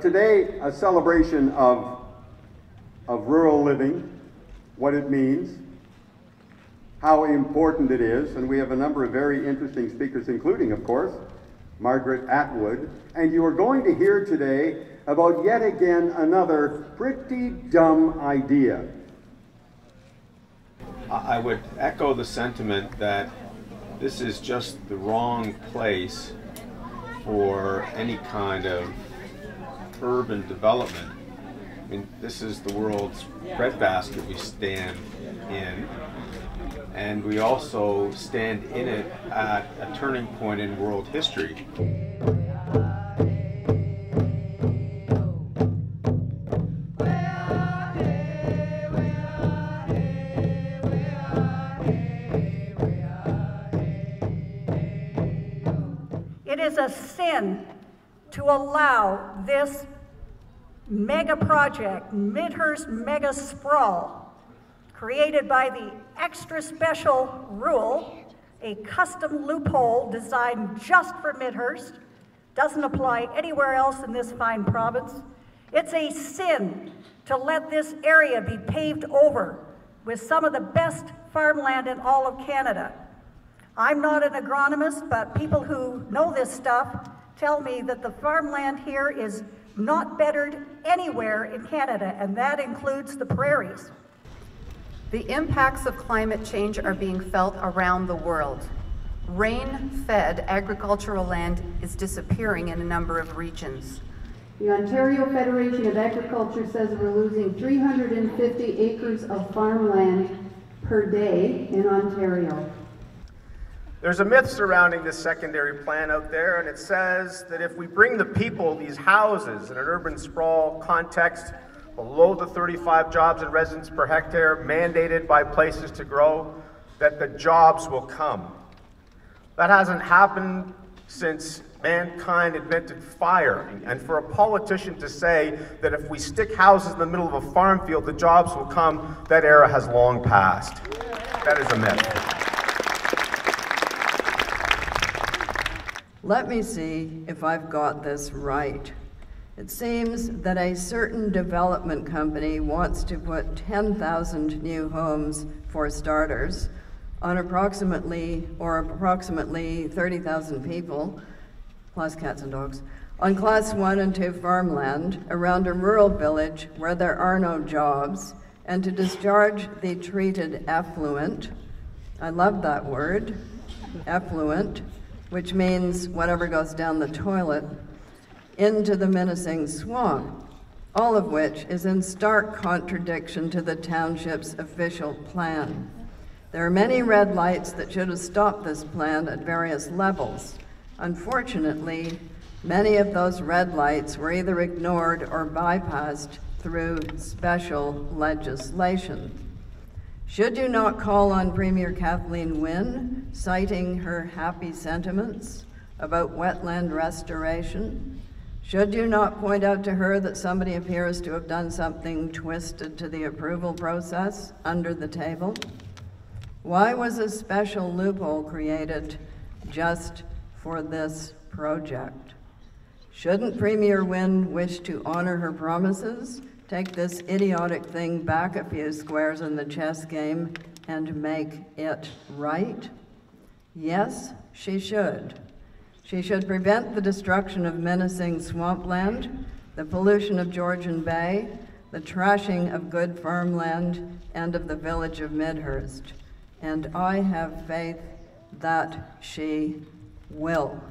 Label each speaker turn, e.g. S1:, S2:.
S1: Today, a celebration of rural living, what it means, how important it is, and we have a number of very interesting speakers, including, of course, Margaret Atwood, and you are going to hear today about yet again another pretty dumb idea.
S2: I would echo the sentiment that this is just the wrong place for any kind of urban development. I mean, this is the world's breadbasket we stand in, and we also stand in it at a turning point in world history.
S3: It is a sin to allow this mega project, Midhurst mega sprawl, created by the extra special rule, a custom loophole designed just for Midhurst, doesn't apply anywhere else in this fine province. It's a sin to let this area be paved over with some of the best farmland in all of Canada. I'm not an agronomist, but people who know this stuff tell me that the farmland here is not bettered anywhere in Canada, and that includes the prairies.
S4: The impacts of climate change are being felt around the world. Rain-fed agricultural land is disappearing in a number of regions.
S5: The Ontario Federation of Agriculture says we're losing 350 acres of farmland per day in Ontario.
S6: There's a myth surrounding this secondary plan out there, and it says that if we bring the people these houses in an urban sprawl context below the 35 jobs and residents per hectare mandated by Places to Grow, that the jobs will come. That hasn't happened since mankind invented fire, and for a politician to say that if we stick houses in the middle of a farm field, the jobs will come, that era has long passed. That is a myth.
S7: Let me see if I've got this right. It seems that a certain development company wants to put 10,000 new homes, for starters, on approximately 30,000 people, plus cats and dogs, on Class 1 and 2 farmland around a rural village where there are no jobs, and to discharge the treated effluent, I love that word, effluent, which means whatever goes down the toilet, into the menacing swamp, all of which is in stark contradiction to the township's official plan. There are many red lights that should have stopped this plan at various levels. Unfortunately, many of those red lights were either ignored or bypassed through special legislation. Should you not call on Premier Kathleen Wynne, citing her happy sentiments about wetland restoration? Should you not point out to her that somebody appears to have done something twisted to the approval process under the table? Why was a special loophole created just for this project? Shouldn't Premier Wynne wish to honor her promises, take this idiotic thing back a few squares in the chess game, and make it right? Yes, she should. She should prevent the destruction of menacing swampland, the pollution of Georgian Bay, the trashing of good farmland, and of the village of Midhurst. And I have faith that she will.